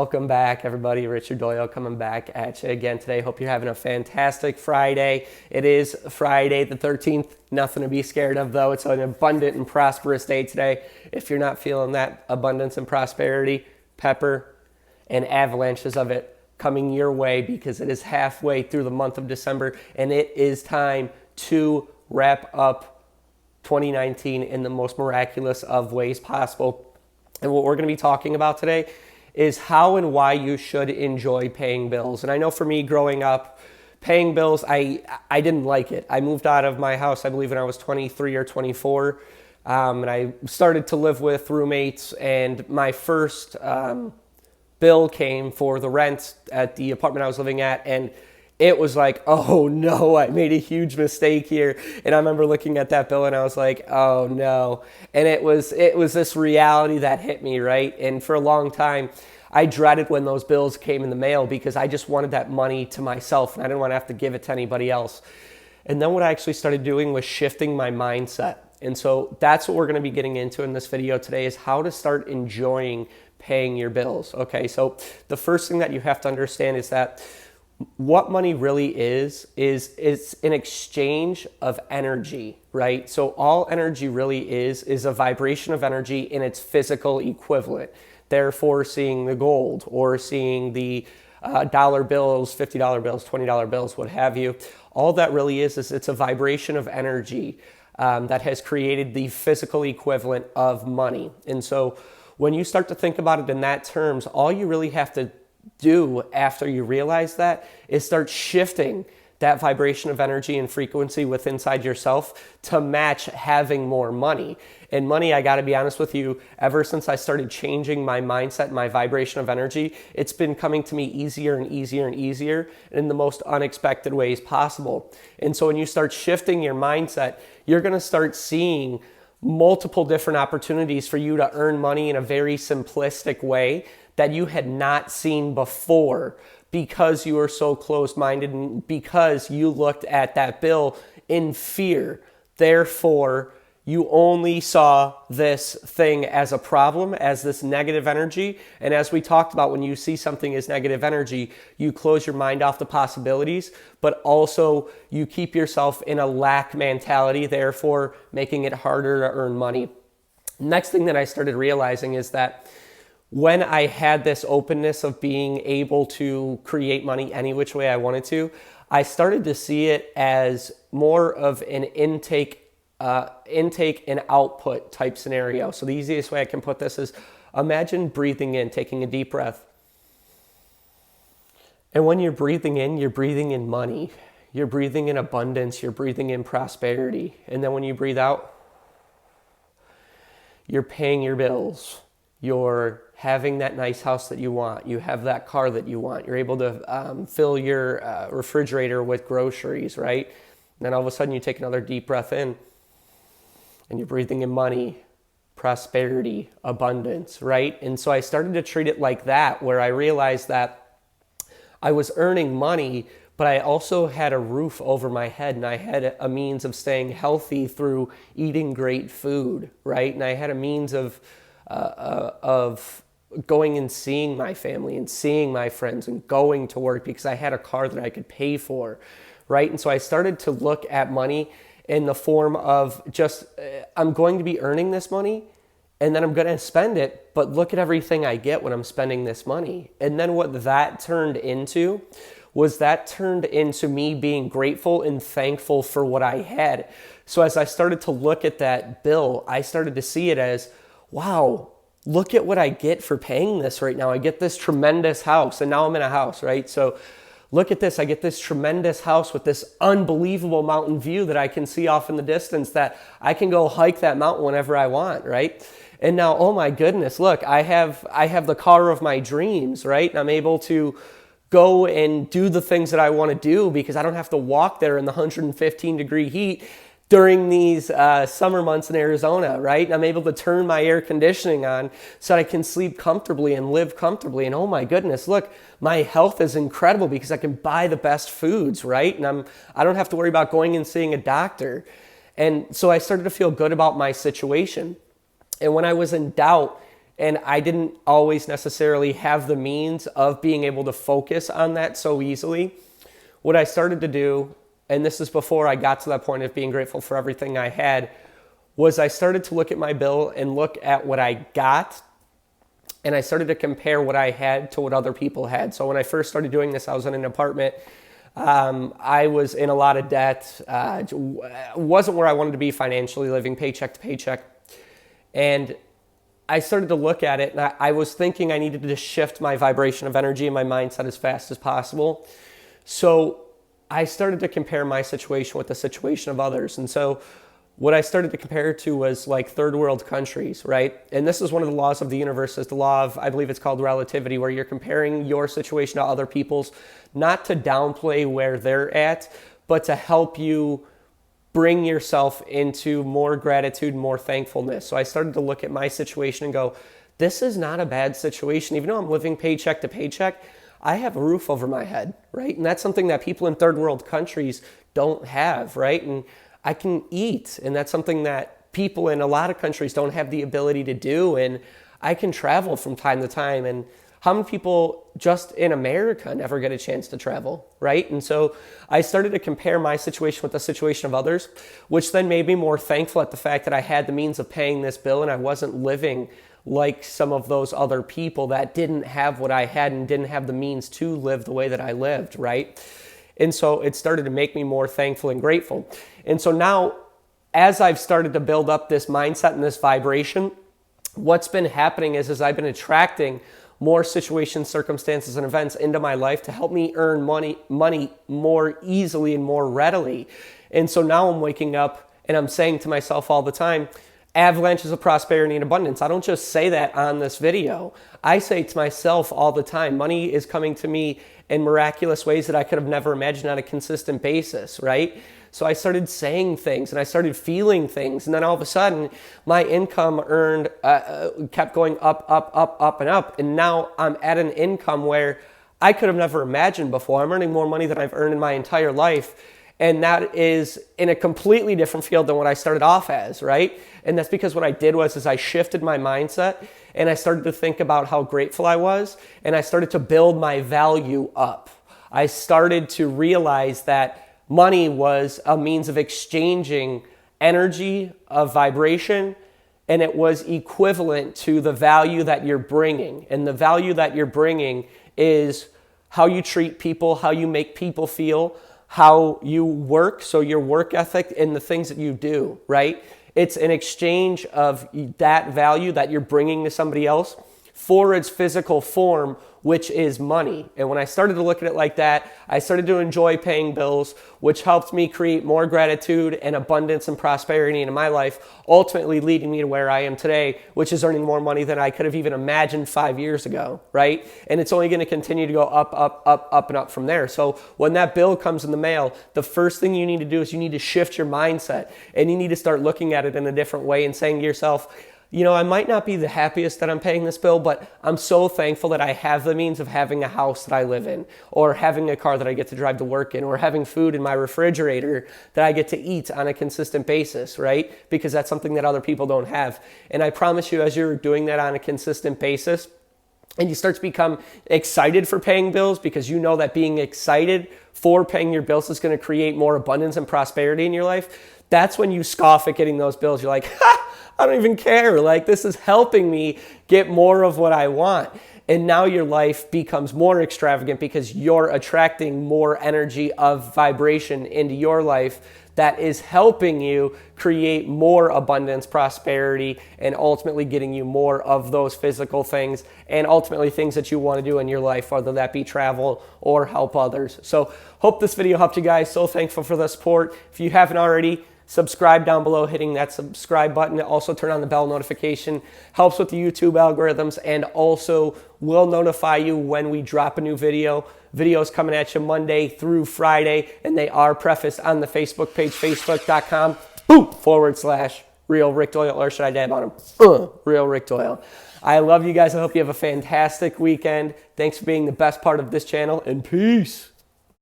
Welcome back, everybody. Richard Doyle coming back at you again today. Hope you're having a fantastic Friday. It is Friday the 13th. Nothing to be scared of, though. It's an abundant and prosperous day today. If you're not feeling that abundance and prosperity, pepper and avalanches of it coming your way, because it is halfway through the month of December and it is time to wrap up 2019 in the most miraculous of ways possible. And what we're going to be talking about today is how and why you should enjoy paying bills. And I know for me, growing up, paying bills, I didn't like it. I moved out of my house, I believe, when I was 23 or 24. And I started to live with roommates, and my first bill came for the rent at the apartment I was living at, and it was like, oh no, I made a huge mistake here. And I remember looking at that bill and I was like, oh no. And it was this reality that hit me, right? And for a long time, I dreaded when those bills came in the mail because I just wanted that money to myself and I didn't want to have to give it to anybody else. And then what I actually started doing was shifting my mindset. And so that's what we're going to be getting into in this video today, is how to start enjoying paying your bills. Okay, so the first thing that you have to understand is that what money really is it's an exchange of energy, right? So all energy really is a vibration of energy in its physical equivalent. Therefore, seeing the gold or seeing the dollar bills, $50 bills, $20 bills, what have you, all that really is it's a vibration of energy that has created the physical equivalent of money. And so when you start to think about it in that terms, all you really have to do after you realize that is start shifting that vibration of energy and frequency within inside yourself to match having more money. And money, I got to be honest with you, ever since I started changing my mindset, my vibration of energy, it's been coming to me easier and easier and easier in the most unexpected ways possible. And so when you start shifting your mindset, you're going to start seeing multiple different opportunities for you to earn money in a very simplistic way that you had not seen before, because you were so closed-minded and because you looked at that bill in fear. Therefore, you only saw this thing as a problem, as this negative energy. And as we talked about, when you see something as negative energy, you close your mind off the possibilities, but also you keep yourself in a lack mentality, therefore making it harder to earn money. Next thing that I started realizing is that when I had this openness of being able to create money any which way I wanted to, I started to see it as more of an intake and output type scenario. So the easiest way I can put this is, imagine breathing in, taking a deep breath. And when you're breathing in money. You're breathing in abundance. You're breathing in prosperity. And then when you breathe out, you're paying your bills. You're having that nice house that you want. You have that car that you want. You're able to fill your refrigerator with groceries, right? And then all of a sudden you take another deep breath in and you're breathing in money, prosperity, abundance, right? And so I started to treat it like that, where I realized that I was earning money, but I also had a roof over my head, and I had a means of staying healthy through eating great food, right? And I had a means of going and seeing my family and seeing my friends and going to work because I had a car that I could pay for, right? And so I started to look at money in the form of just, I'm going to be earning this money and then I'm going to spend it, but look at everything I get when I'm spending this money. And then what that turned into me being grateful and thankful for what I had. So as I started to look at that bill, I started to see it as, wow, look at what I get for paying this right now. I get this tremendous house, and now I'm in a house, right? So look at this. I get this tremendous house with this unbelievable mountain view that I can see off in the distance, that I can go hike that mountain whenever I want, right? And now, oh my goodness, look, I have the car of my dreams, right? And I'm able to go and do the things that I want to do because I don't have to walk there in the 115-degree heat during these summer months in Arizona, right? And I'm able to turn my air conditioning on so I can sleep comfortably and live comfortably. And oh my goodness, look, my health is incredible because I can buy the best foods, right? And I don't have to worry about going and seeing a doctor. And so I started to feel good about my situation. And when I was in doubt and I didn't always necessarily have the means of being able to focus on that so easily. What I started to do, and this is before I got to that point of being grateful for everything I had, was I started to look at my bill and look at what I got, and I started to compare what I had to what other people had. So when I first started doing this, I was in an apartment. I was in a lot of debt. Wasn't where I wanted to be financially, living paycheck to paycheck. And I started to look at it, and I was thinking I needed to shift my vibration of energy and my mindset as fast as possible. So I started to compare my situation with the situation of others. And so what I started to compare to was like third world countries, right? And this is one of the laws of the universe, is the law of, I believe it's called relativity, where you're comparing your situation to other people's, not to downplay where they're at, but to help you bring yourself into more gratitude, more thankfulness. So I started to look at my situation and go, this is not a bad situation. Even though I'm living paycheck to paycheck, I have a roof over my head, right? And that's something that people in third world countries don't have, right? And I can eat, and that's something that people in a lot of countries don't have the ability to do. And I can travel from time to time. And how many people just in America never get a chance to travel, right? And so I started to compare my situation with the situation of others, which then made me more thankful at the fact that I had the means of paying this bill and I wasn't living like some of those other people that didn't have what I had and didn't have the means to live the way that I lived, right? And so it started to make me more thankful and grateful. And so now, as I've started to build up this mindset and this vibration, what's been happening is I've been attracting more situations, circumstances, and events into my life to help me earn money more easily and more readily. And so now I'm waking up and I'm saying to myself all the time, avalanches of prosperity and abundance. I don't just say that on this video. I say to myself all the time, money is coming to me in miraculous ways that I could have never imagined on a consistent basis, right? So I started saying things and I started feeling things. And then all of a sudden, my income earned kept going up, up, and up. And now I'm at an income where I could have never imagined before. I'm earning more money than I've earned in my entire life. And that is in a completely different field than what I started off as, right? And that's because what I did was I shifted my mindset and I started to think about how grateful I was, and I started to build my value up. I started to realize that money was a means of exchanging energy, of vibration, and it was equivalent to the value that you're bringing. And the value that you're bringing is how you treat people, how you make people feel, how you work, so your work ethic and the things that you do, right? It's an exchange of that value that you're bringing to somebody else for its physical form, which is money. And when I started to look at it like that, I started to enjoy paying bills, which helped me create more gratitude and abundance and prosperity in my life, ultimately leading me to where I am today, which is earning more money than I could have even imagined 5 years ago, right? And it's only going to continue to go up, up, up, up, and up from there. So when that bill comes in the mail, the first thing you need to do is you need to shift your mindset, and you need to start looking at it in a different way and saying to yourself, you know, I might not be the happiest that I'm paying this bill, but I'm so thankful that I have the means of having a house that I live in, or having a car that I get to drive to work in, or having food in my refrigerator that I get to eat on a consistent basis, right? Because that's something that other people don't have. And I promise you, as you're doing that on a consistent basis, and you start to become excited for paying bills, because you know that being excited for paying your bills is going to create more abundance and prosperity in your life, that's when you scoff at getting those bills. You're like, ha! I don't even care. Like, this is helping me get more of what I want. And now your life becomes more extravagant because you're attracting more energy of vibration into your life that is helping you create more abundance, prosperity, and ultimately getting you more of those physical things and ultimately things that you want to do in your life, whether that be travel or help others. So hope this video helped you guys. So thankful for the support. If you haven't already, subscribe down below, hitting that subscribe button. Also turn on the bell notification. Helps with the YouTube algorithms and also will notify you when we drop a new video. Videos coming at you Monday through Friday, and they are prefaced on the Facebook page, facebook.com/Real Rick Doyle, or should I dab on him? Real Rick Doyle. I love you guys. I hope you have a fantastic weekend. Thanks for being the best part of this channel, and peace.